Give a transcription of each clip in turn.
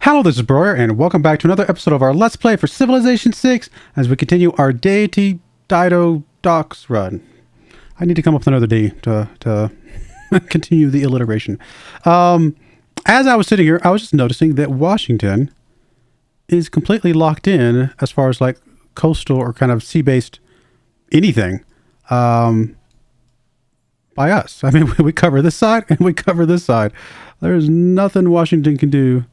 Hello, this is Broyar, and welcome back to another episode of our Let's Play for Civilization 6 as we continue our Deity Dido Docks run. I need to come up with another D to continue the alliteration. As I was sitting here, I was just noticing that Washington is completely locked in as far as like coastal or kind of sea-based anything by us. I mean, we cover this side and we cover this side. There's nothing Washington can do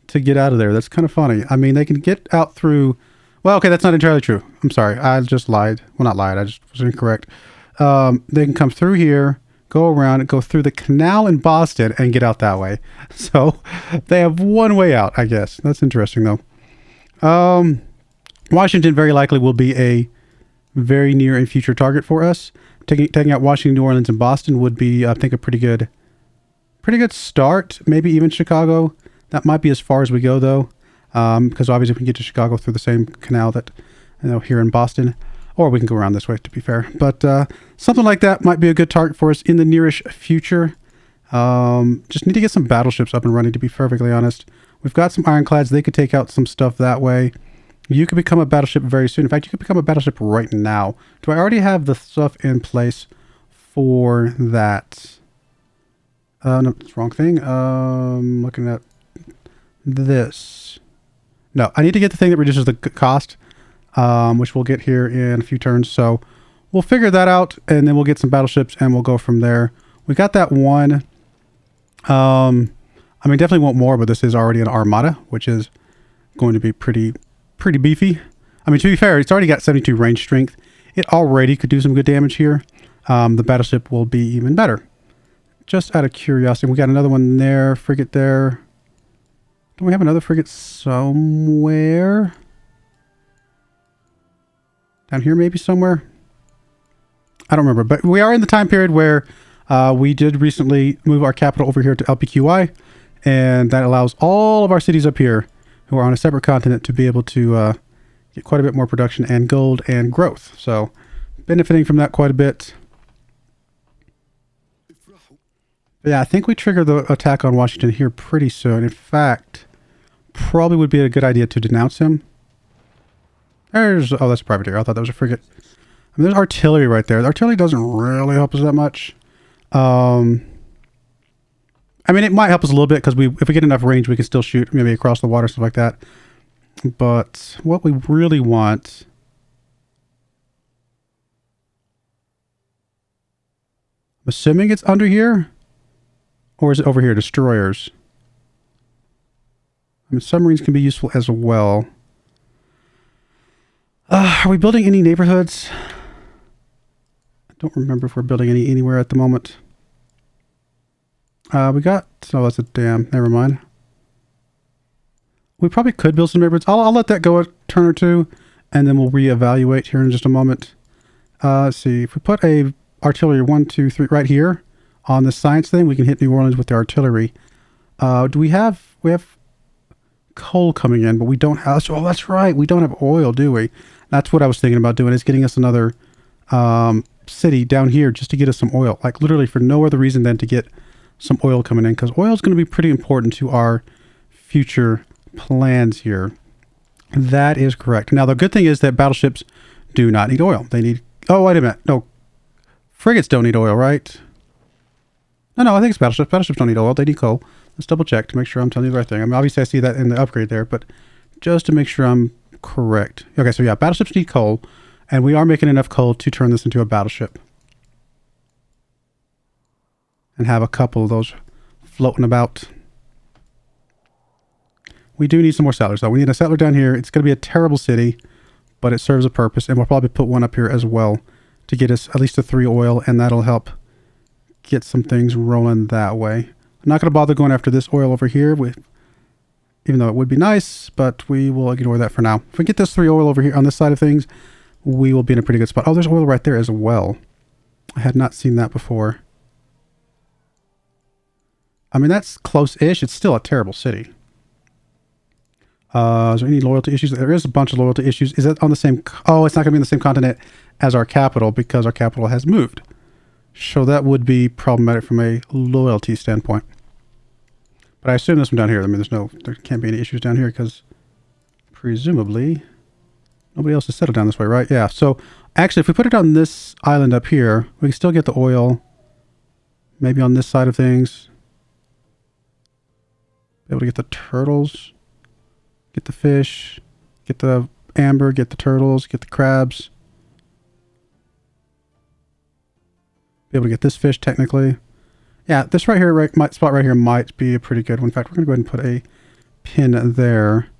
to get out of there. That's kind of funny. I mean, they can get out through... Well, okay, that's not entirely true. I'm sorry. I just lied. Well, not lied. I just was incorrect. They can come through here, go around, go through the canal in Boston, and get out that way. So they have one way out, I guess. That's interesting, though. Washington very likely will be a very near and future target for us. Taking out Washington, New Orleans, and Boston would be, I think, a pretty good start. Maybe even Chicago. That might be as far as we go, though, because obviously we can get to Chicago through the same canal that, here in Boston, or we can go around this way, to be fair. But something like that might be a good target for us in the nearish future. Just need to get some battleships up and running, to be perfectly honest. We've got some ironclads. They could take out some stuff that way. You could become a battleship very soon. In fact, you could become a battleship right now. Do I already have the stuff in place for that? No, it's the wrong thing. Looking at this. No, I need to get the thing that reduces the cost, which we'll get here in a few turns. So we'll figure that out, and then we'll get some battleships, and we'll go from there. We got that one. I mean, definitely want more, but this is already an armada, which is going to be pretty beefy. I mean, to be fair, it's already got 72 range strength. It already could do some good damage here. The battleship will be even better. Just out of curiosity, we got another one there, frigate there. Don't we have another frigate somewhere? Down here maybe somewhere? I don't remember, but we are in the time period where we did recently move our capital over here to LPQI, and that allows all of our cities up here who are on a separate continent to be able to get quite a bit more production and gold and growth. So benefiting from that quite a bit. Yeah, I think we trigger the attack on Washington here pretty soon. In fact, probably would be a good idea to denounce him. Oh, that's a privateer. I thought that was a frigate. I mean, there's artillery right there. The artillery doesn't really help us that much. I mean, it might help us a little bit because if we get enough range, we can still shoot maybe across the water, stuff like that. But what we really want... I'm assuming it's under here? Or is it over here? Destroyers. I mean, submarines can be useful as well. Are we building any neighborhoods? I don't remember if we're building anywhere at the moment. We got... Oh, that's a dam. Never mind. We probably could build some neighborhoods. I'll let that go a turn or two, and then we'll reevaluate here in just a moment. Let's see. If we put a artillery 1, 2, 3 right here on the science thing, we can hit New Orleans with the artillery. Do we have... We have coal coming in, but we don't have... Oh, that's right. We don't have oil, do we? That's what I was thinking about doing, is getting us another city down here just to get us some oil. Like, literally for no other reason than to get some oil coming in, because oil is going to be pretty important to our future plans here. That is correct. Now, the good thing is that battleships do not need oil. They need... Oh, wait a minute. No. Frigates don't need oil, right? No, I think it's battleships. Battleships don't need oil. They need coal. Let's double check to make sure I'm telling you the right thing. I mean, obviously I see that in the upgrade there, but just to make sure I'm correct. Okay, so yeah, battleships need coal, and we are making enough coal to turn this into a battleship. And have a couple of those floating about. We do need some more settlers, though. We need a settler down here. It's going to be a terrible city, but it serves a purpose, and we'll probably put one up here as well to get us at least a 3 oil, and that'll help get some things rolling that way. I'm not going to bother going after this oil over here, even though it would be nice, but we will ignore that for now. If we get this 3 oil over here on this side of things, we will be in a pretty good spot. Oh, there's oil right there as well. I had not seen that before. I mean, that's close-ish. It's still a terrible city. Is there any loyalty issues? There is a bunch of loyalty issues. Is it on the same... Oh, it's not going to be on the same continent as our capital because our capital has moved. So that would be problematic from a loyalty standpoint. But I assume this one down here. I mean, there can't be any issues down here because presumably nobody else has settled down this way, right? Yeah. So actually, if we put it on this island up here, we can still get the oil. Maybe on this side of things. Be able to get the turtles, get the fish, get the amber, get the turtles, get the crabs. Be able to get this fish technically. Yeah, this right here, spot right here might be a pretty good one. In fact, we're going to go ahead and put a pin there.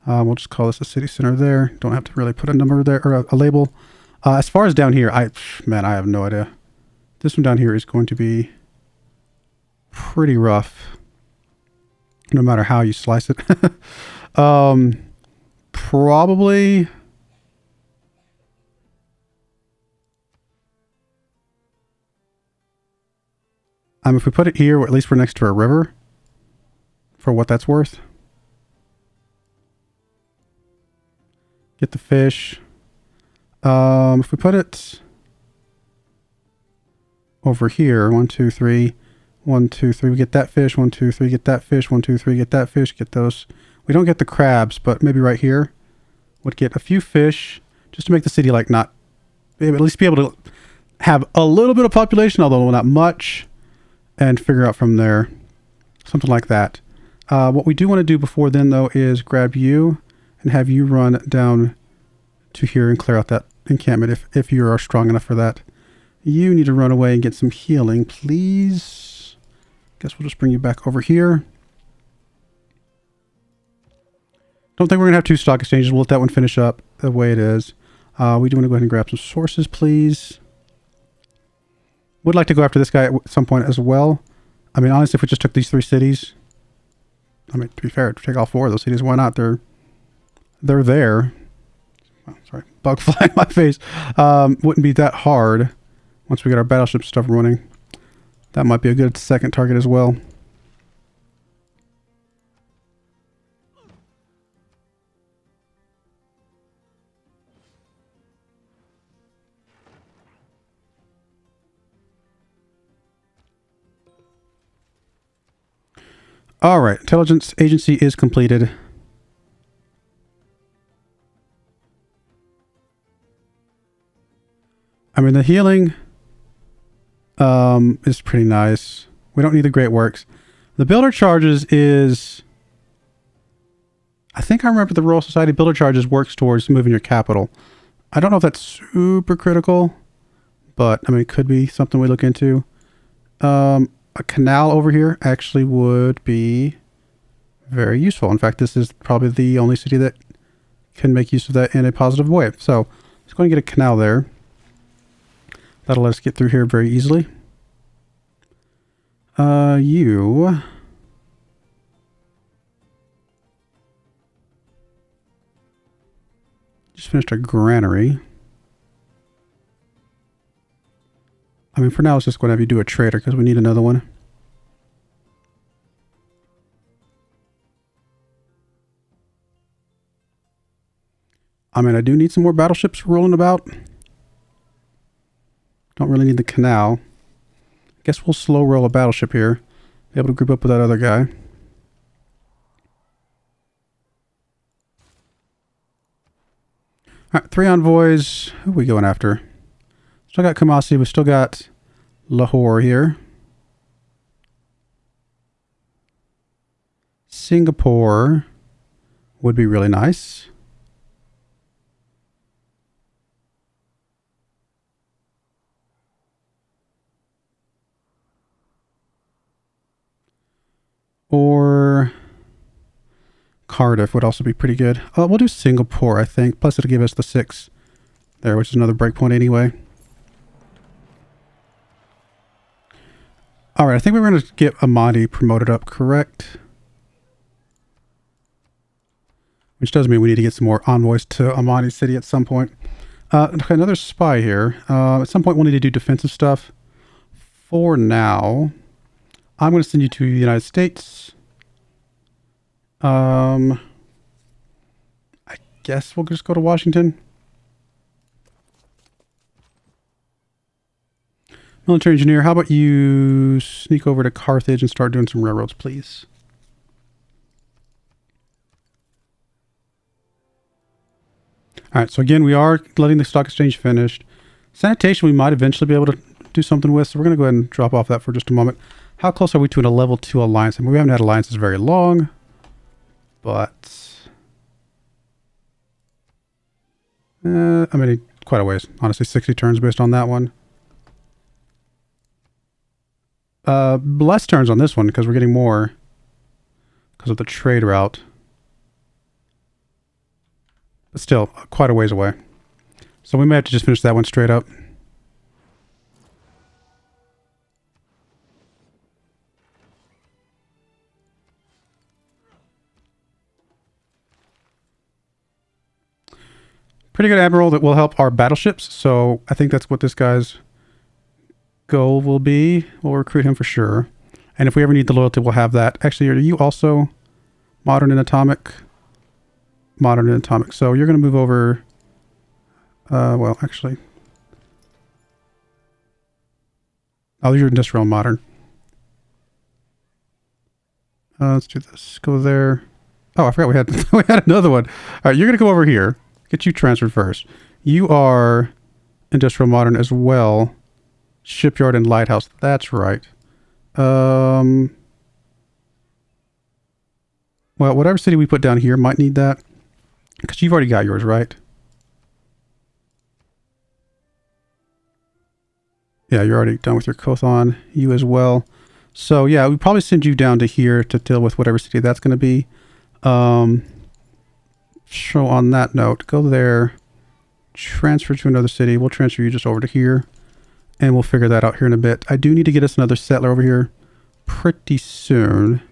We'll just call this a city center there. Don't have to really put a number there or a label. As far as down here, I have no idea. This one down here is going to be pretty rough, no matter how you slice it. Probably. If we put it here, at least we're next to a river, for what that's worth. Get the fish. If we put it over here, 1, 2, 3, 1, 2, 3, we get that fish, 1, 2, 3, get that fish, 1, 2, 3, get that fish, get those. We don't get the crabs, but maybe right here would get a few fish just to make the city like not, at least be able to have a little bit of population, although not much, and figure out from there, something like that. What we do want to do before then though is grab you and have you run down to here and clear out that encampment if you are strong enough for that. You need to run away and get some healing, please. Guess we'll just bring you back over here. Don't think we're gonna have 2 stock exchanges. We'll let that one finish up the way it is. We do want to go ahead and grab some sources, please. Would like to go after this guy at some point as well. I mean, honestly, if we just took these 3 cities, I mean, to be fair, to take all 4 of those cities, why not? They're there. Oh, sorry, bug flying in my face. Wouldn't be that hard once we get our battleship stuff running. That might be a good second target as well. All right, intelligence agency is completed. I mean, the healing is pretty nice. We don't need the great works. The builder charges is, I think I remember the Royal Society builder charges works towards moving your capital. I don't know if that's super critical, but I mean, it could be something we look into. A canal over here actually would be very useful. In fact, this is probably the only city that can make use of that in a positive way. So let's go and get a canal there. That'll let us get through here very easily. You just finished a granary. I mean, for now, it's just going to have you do a trader because we need another one. I mean, I do need some more battleships rolling about. Don't really need the canal. Guess we'll slow roll a battleship here. Be able to group up with that other guy. All right, 3 envoys. Who are we going after? Still got Kumasi. We still got Lahore here. Singapore would be really nice. Or Cardiff would also be pretty good. We'll do Singapore, I think. Plus it'll give us the 6 there, which is another breakpoint anyway. All right, I think we're going to get Amadi promoted up, correct? Which does mean we need to get some more envoys to Amadi City at some point. Okay, another spy here. At some point we'll need to do defensive stuff. For now, I'm going to send you to the United States. I guess we'll just go to Washington. Military engineer, how about you sneak over to Carthage and start doing some railroads, please? All right, so again, we are letting the stock exchange finished. Sanitation, we might eventually be able to do something with, so we're going to go ahead and drop off that for just a moment. How close are we to a level 2 alliance? I mean, we haven't had alliances very long, but... I mean, quite a ways. Honestly, 60 turns based on that one. Less turns on this one because we're getting more because of the trade route. But still, quite a ways away. So we may have to just finish that one straight up. Pretty good admiral that will help our battleships. So I think that's what this guy's goal will be. We'll recruit him for sure. And if we ever need the loyalty, we'll have that. Actually, are you also modern and atomic? Modern and atomic. So you're going to move over. Well, actually. Oh, you're industrial and modern. Let's do this. Go there. Oh, I forgot we had we had another one. All right, you're going to go over here. Get you transferred first. You are industrial modern as well. Shipyard and lighthouse. That's right. Well, whatever city we put down here might need that. Because you've already got yours, right? Yeah, you're already done with your Cothon. You as well. So, yeah, we probably send you down to here to deal with whatever city that's going to be. So on that note, go there, transfer to another city. We'll transfer you just over to here, and we'll figure that out here in a bit. I do need to get us another settler over here pretty soon.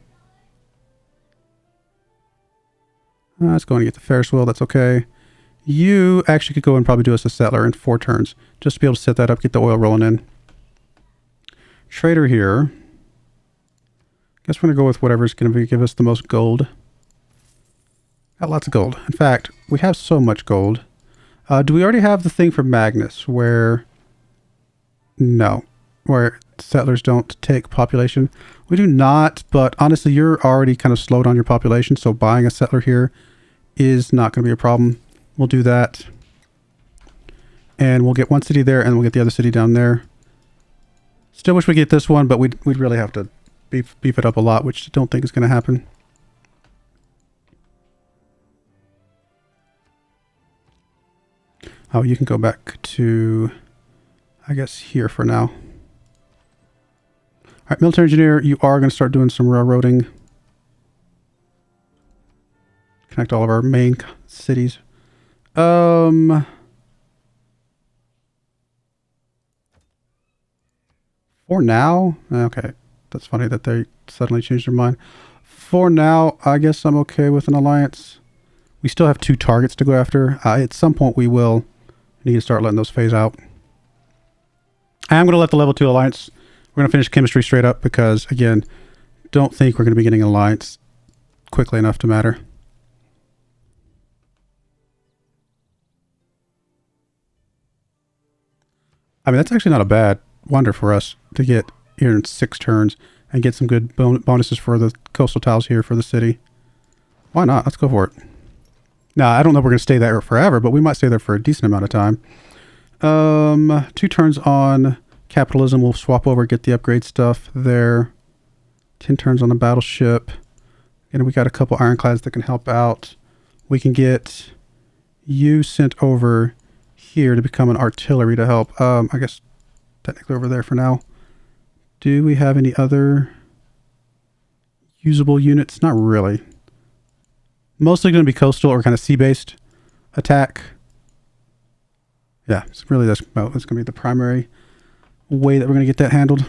Let's go and get the Ferris wheel. That's okay. You actually could go and probably do us a settler in 4 turns, just to be able to set that up, get the oil rolling in. Trader here. Guess we're going to go with whatever's going to give us the most gold. Got lots of gold. In fact, we have so much gold. Do we already have the thing for Magnus where... No. Where settlers don't take population? We do not, but honestly, you're already kind of slowed on your population, so buying a settler here is not going to be a problem. We'll do that. And we'll get one city there, and we'll get the other city down there. Still wish we get this one, but we'd really have to beef it up a lot, which I don't think is going to happen. Oh, you can go back to, I guess, here for now. All right, military engineer, you are going to start doing some railroading. Connect all of our main cities. For now? Okay. That's funny that they suddenly changed their mind. For now, I guess I'm okay with an alliance. We still have 2 targets to go after. At some point, we will need to start letting those phase out. I'm going to let the level 2 alliance. We're going to finish chemistry straight up because, again, don't think we're going to be getting an alliance quickly enough to matter. I mean, that's actually not a bad wonder for us to get here in 6 turns and get some good bonuses for the coastal tiles here for the city. Why not? Let's go for it. Now, I don't know if we're going to stay there forever, but we might stay there for a decent amount of time. 2 turns on capitalism. We'll swap over, get the upgrade stuff there. 10 turns on the battleship. And we got a couple ironclads that can help out. We can get you sent over here to become an artillery to help. I guess technically over there for now. Do we have any other usable units? Not really. Mostly going to be coastal or kind of sea-based attack. Yeah, it's really that's going to be the primary way that we're going to get that handled.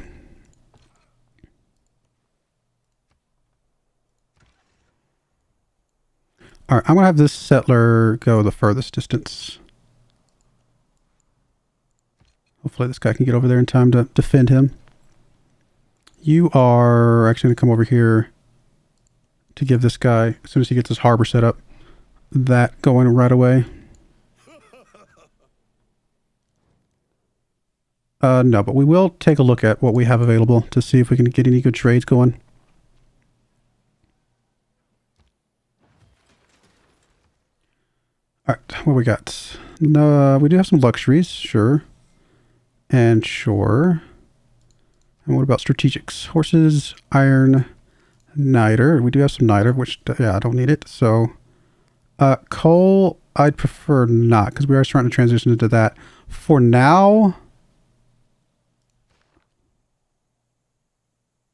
All right, I'm going to have this settler go the furthest distance. Hopefully this guy can get over there in time to defend him. You are actually going to come over here to give this guy, as soon as he gets his harbor set up, that going right away. No, but we will take a look at what we have available to see if we can get any good trades going. All right, what we got? No, we do have some luxuries, sure. And sure. And what about strategics? Horses, iron, niter. We do have some niter, which, yeah, I don't need it. So, coal, I'd prefer not, because we are starting to transition into that. For now,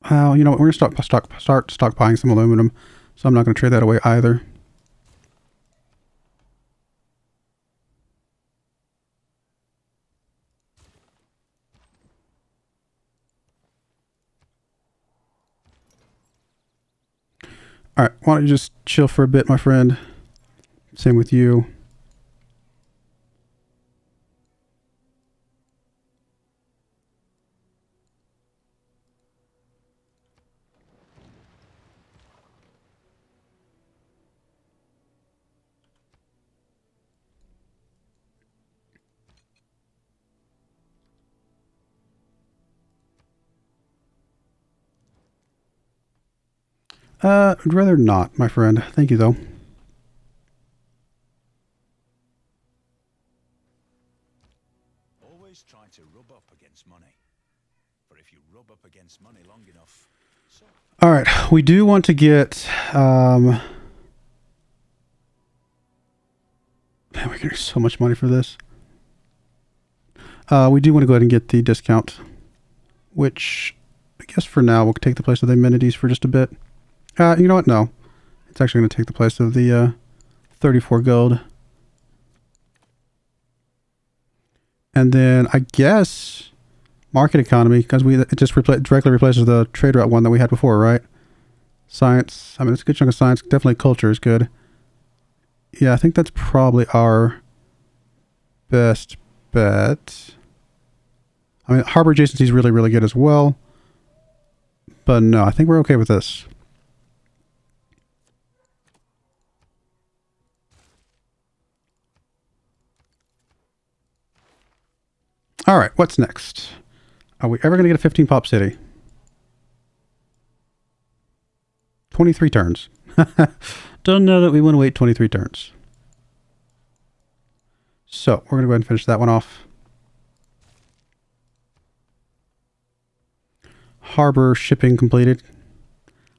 well, you know what? We're going to start stockpiling some aluminum, so I'm not going to trade that away either. All right, why don't you just chill for a bit, my friend? Same with you. I'd rather not, my friend. Thank you, though. Always try to rub up against money. For if you rub up against money long enough... So all right, we do want to get... man, we're getting so much money for this. We do want to go ahead and get the discount, which I guess for now will take the place of the amenities for just a bit. You know what? No. It's actually going to take the place of the 34 gold. And then I guess market economy, because it just directly replaces the trade route one that we had before, right? Science. I mean, it's a good chunk of science. Definitely culture is good. Yeah, I think that's probably our best bet. I mean, harbor adjacency is really, really good as well. But no, I think we're okay with this. All right, what's next? Are we ever going to get a 15 pop city? 23 turns. Don't know that we want to wait 23 turns. So, we're going to go ahead and finish that one off. Harbor shipping completed.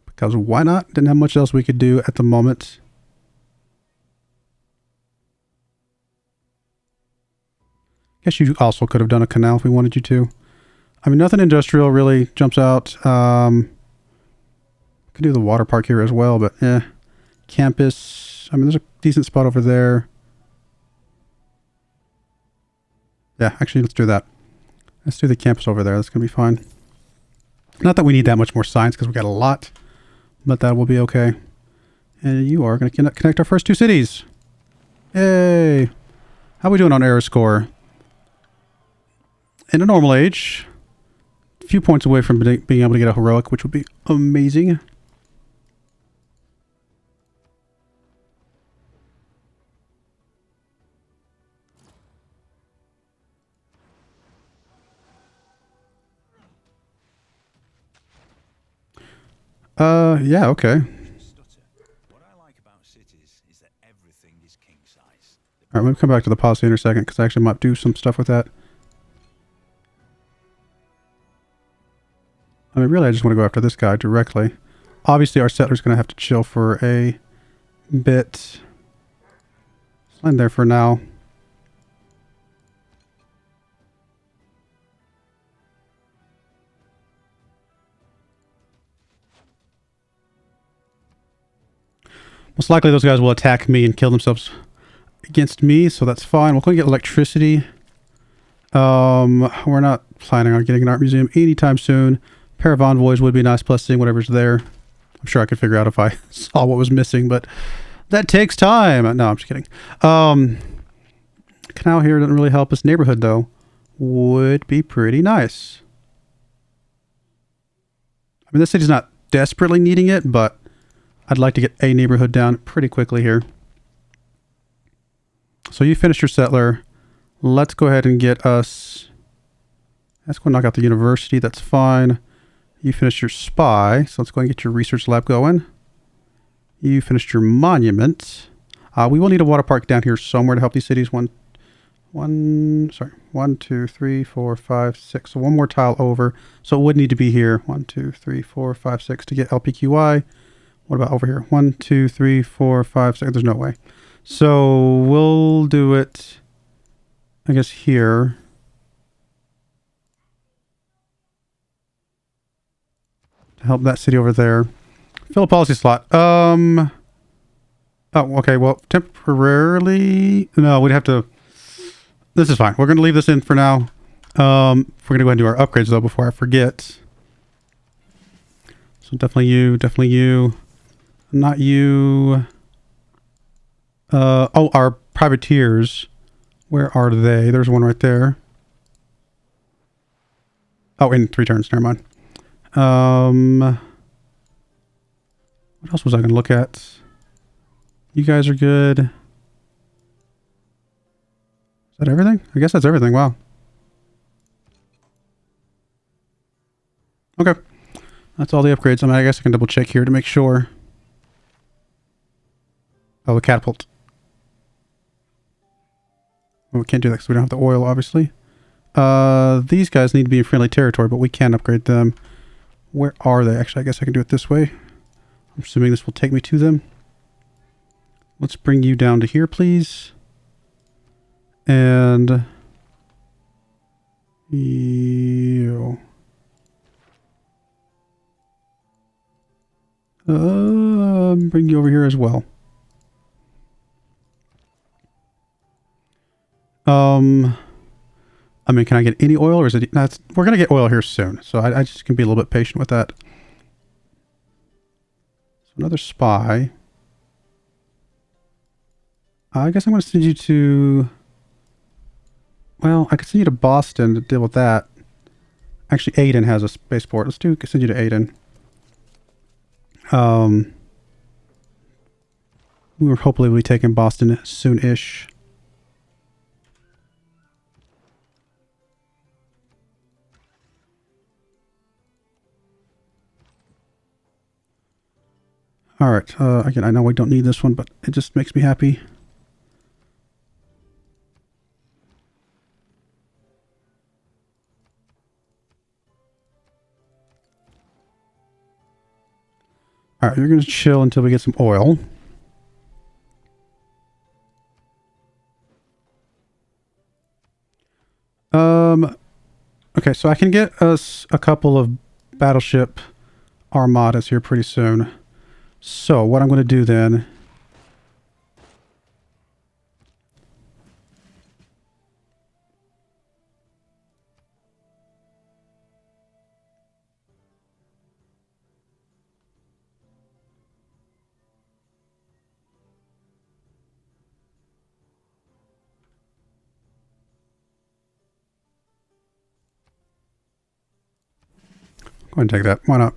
Because why not? Didn't have much else we could do at the moment. Guess you also could have done a canal if we wanted you to. I mean, nothing industrial really jumps out. Could do the water park here as well, but campus. I mean, there's a decent spot over there. Yeah, actually, let's do that. Let's do the campus over there. That's going to be fine. Not that we need that much more science because we got a lot, but that will be okay. And you are going to connect our first two cities. Yay. How are we doing on error score? In a normal age, a few points away from being able to get a heroic, which would be amazing. Yeah, okay. What I like about cities is that everything is king size. All right, we'll come back to the policy in a second because I actually might do some stuff with that. I mean, really, I just want to go after this guy directly. Obviously, our settler's going to have to chill for a bit. Let's land there for now. Most likely those guys will attack me and kill themselves against me, so that's fine. We're going to get electricity. We're not planning on getting an art museum anytime soon. Pair of envoys would be nice, plus seeing whatever's there. I'm sure I could figure out if I saw what was missing, but that takes time. No, I'm just kidding. Canal here doesn't really help us. Neighborhood, though, would be pretty nice. I mean, this city's not desperately needing it, but I'd like to get a neighborhood down pretty quickly here. So you finished your settler. Let's go ahead and get us... Let's go knock out the university. That's fine. You finished your spy. So let's go and get your research lab going. You finished your monument. We will need a water park down here somewhere to help these cities. One, two, three, four, five, six. So one more tile over. So it would need to be here. 1, 2, 3, 4, 5, 6 to get LPQI. What about over here? 1, 2, 3, 4, 5, 6. There's no way. So we'll do it, I guess, here. To help that city over there. Fill a policy slot. Oh, okay. Well, temporarily. No, we'd have to. This is fine. We're going to leave this in for now. We're going to go ahead and do our upgrades, though, before I forget. So definitely you. Definitely you. Not you. Oh, our privateers. Where are they? There's one right there. Oh, in 3 turns. Never mind. What else was I going to look at? You guys are good. Is that everything? I guess that's everything. Wow. Okay. That's all the upgrades. I mean, I guess I can double check here to make sure. Oh, the catapult. Well, we can't do that because we don't have the oil, obviously. These guys need to be in friendly territory, but we can upgrade them. Where are they? Actually, I guess I can do it this way. I'm assuming this will take me to them. Let's bring you down to here, please. And you. Bring you over here as well. I mean, can I get any oil, or is it? We're gonna get oil here soon, so I just can be a little bit patient with that. So another spy. I guess I'm gonna send you to. Well, I could send you to Boston to deal with that. Actually, Aden has a spaceport. Let's send you to Aden. We were hopefully we'll be taking Boston soon-ish. All right. Again, I know I don't need this one, but it just makes me happy. All right, you're going to chill until we get some oil. Okay, so I can get us a couple of battleship armadas here pretty soon. So what I'm going to do then... Go ahead and take that. Why not?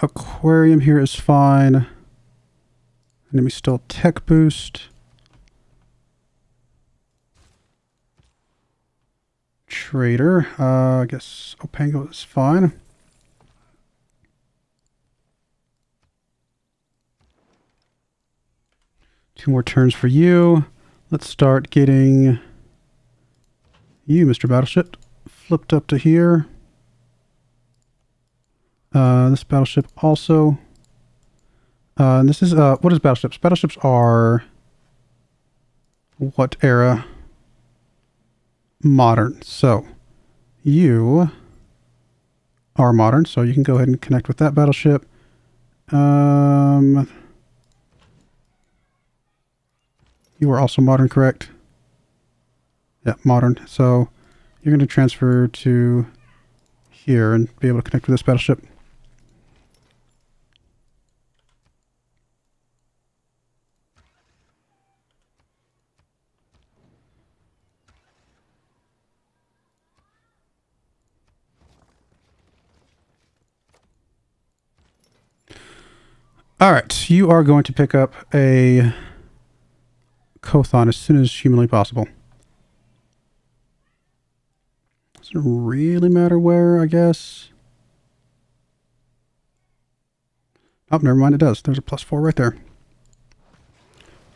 Aquarium here is fine. Enemy still tech boost. Trader. I guess Opango is fine. Two more turns for you. Let's start getting you, Mr. Battleship, flipped up to here. This battleship also. And this is, what is battleships? Battleships are what era? Modern. So you are modern, so you can go ahead and connect with that battleship. You are also modern, correct? Yeah, modern. So you're going to transfer to here and be able to connect with this battleship. All right, you are going to pick up a Cothon as soon as humanly possible. Doesn't really matter where, I guess. Oh, never mind, it does. There's a +4 right there.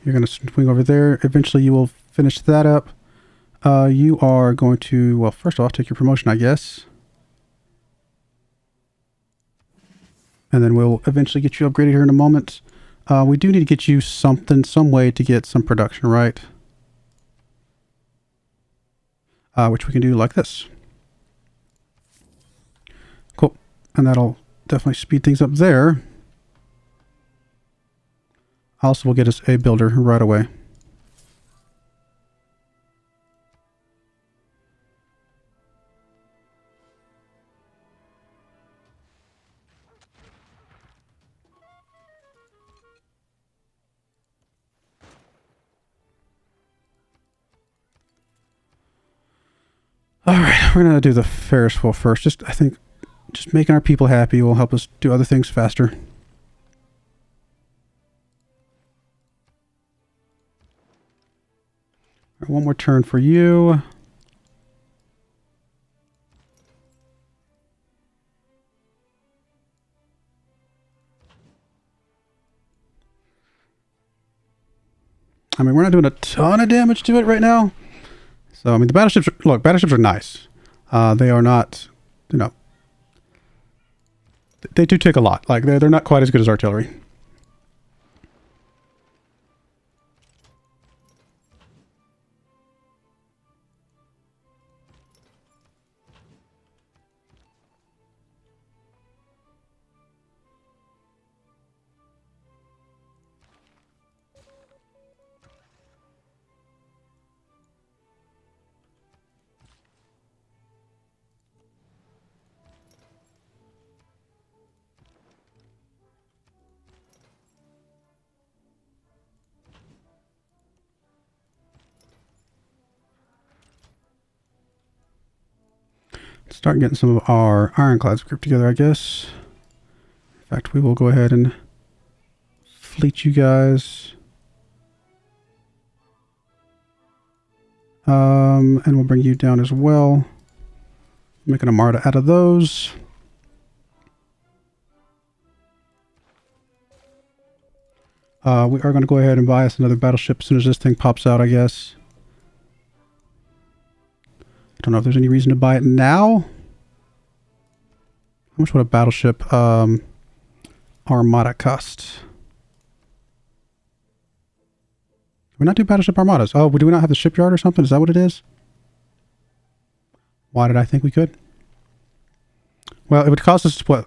You're going to swing over there. Eventually you will finish that up. You are going to, well, first off, take your promotion, I guess. And then we'll eventually get you upgraded here in a moment. We do need to get you something, some way to get some production, right? Which we can do like this. Cool. And that'll definitely speed things up there. Also will get us a builder right away. All right, we're gonna do the Ferris wheel first. I think just making our people happy will help us do other things faster. All right, one more turn for you. I mean, we're not doing a ton of damage to it right now. So, I mean, the battleships, look, battleships are nice. They are not, you know, they do take a lot. Like, they're not quite as good as artillery. Start getting some of our ironclads grouped together, I guess. In fact, we will go ahead and fleet you guys. And we'll bring you down as well. Make an armada out of those. We are going to go ahead and buy us another battleship as soon as this thing pops out, I guess. I don't know if there's any reason to buy it now. How much would a battleship armada cost? Do we not do battleship armadas? Oh, do we not have the shipyard or something? Is that what it is? Why did I think we could? Well, it would cost us, what,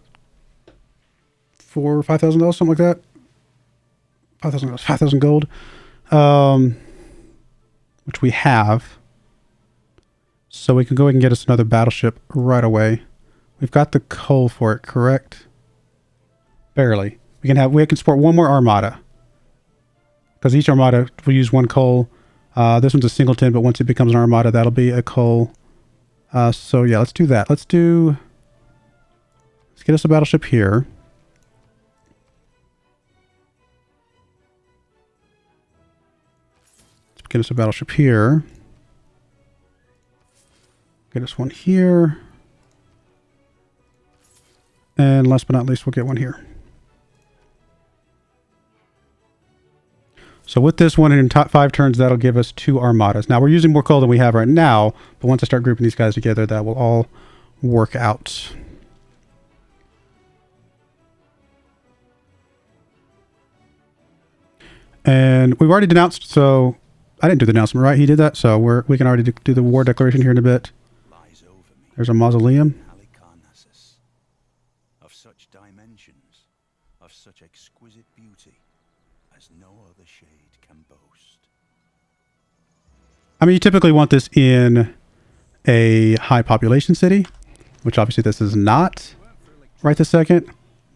$4,000 or $5,000, something like that? 5,000 gold. Which we have. So we can go ahead and get us another battleship right away. We've got the coal for it, correct? Barely. We can support one more armada. Because each armada will use one coal. This one's a singleton, but once it becomes an armada, that'll be a coal. So yeah, let's do that. Let's get us a battleship here. Let's get us a battleship here. Get us one here. And last but not least, we'll get one here. So with this one in 5 turns, that'll give us 2 armadas. Now we're using more coal than we have right now, but once I start grouping these guys together, that will all work out. And we've already denounced, so I didn't do the announcement, right? He did that, so we can already do the war declaration here in a bit. There's a mausoleum. Of such dimensions, of such exquisite beauty, as no other shade can boast. I mean, you typically want this in a high population city, which obviously this is not right this second,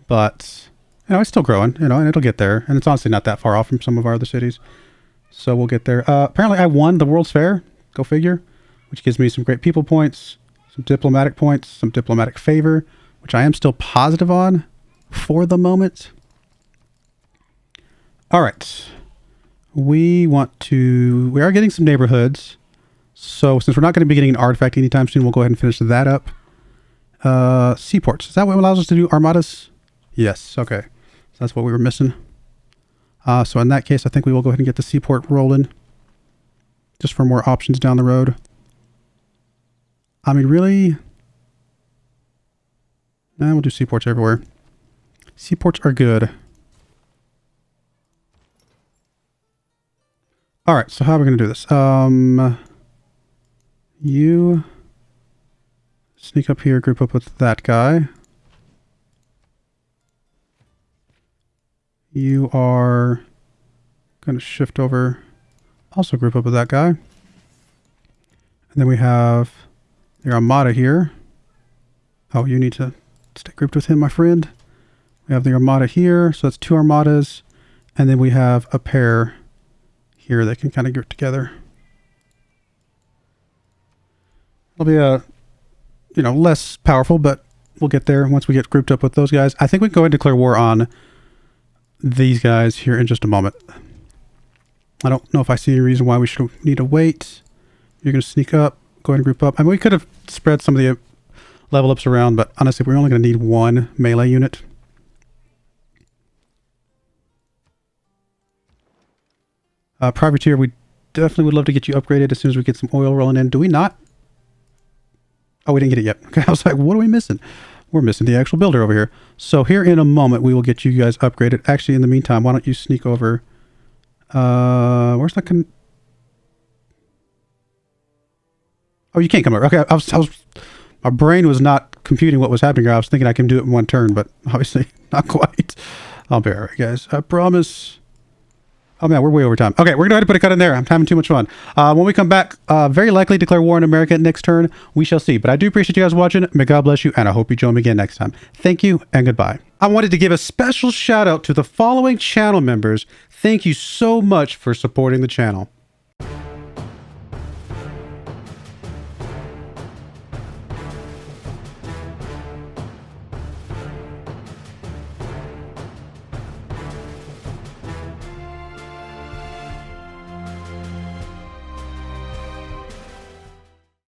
but you know, it's still growing, you know, and it'll get there. And it's honestly not that far off from some of our other cities. So we'll get there. Apparently I won the World's Fair, go figure, which gives me some great people points, some diplomatic points, some diplomatic favor, which I am still positive on for the moment. All right. We are getting some neighborhoods. So since we're not going to be getting an artifact anytime soon, we'll go ahead and finish that up. Seaports. Is that what allows us to do armadas? Yes. Okay. So that's what we were missing. So in that case, I think we will go ahead and get the seaport rolling. Just for more options down the road. I mean, really? Nah, we'll do seaports everywhere. Seaports are good. Alright, so how are we going to do this? You sneak up here, group up with that guy. You are going to shift over, also group up with that guy. And then we have the Armada here. Oh, you need to stay grouped with him, my friend. We have the Armada here, so that's 2 Armadas. And then we have a pair here that can kind of group together. It'll be less powerful, but we'll get there once we get grouped up with those guys. I think we can go ahead and declare war on these guys here in just a moment. I don't know if I see any reason why we should need to wait. You're going to sneak up, go ahead and group up. I mean, we could have spread some of the level ups around, but honestly, we're only going to need 1 melee unit. Privateer, we definitely would love to get you upgraded as soon as we get some oil rolling in. Do we not? Oh, we didn't get it yet. Okay, I was like, what are we missing? We're missing the actual builder over here. So here in a moment, we will get you guys upgraded. Actually, in the meantime, why don't you sneak over? Where's the Oh, you can't come over. Okay, I was my brain was not computing what was happening here. I was thinking I can do it in 1 turn, but obviously not quite. I'll be all right, guys. I promise. Oh man, we're way over time. Okay, we're going to go ahead and put a cut in there. I'm having too much fun. When we come back, very likely declare war on America next turn. We shall see. But I do appreciate you guys watching. May God bless you, and I hope you join me again next time. Thank you, and goodbye. I wanted to give a special shout out to the following channel members. Thank you so much for supporting the channel.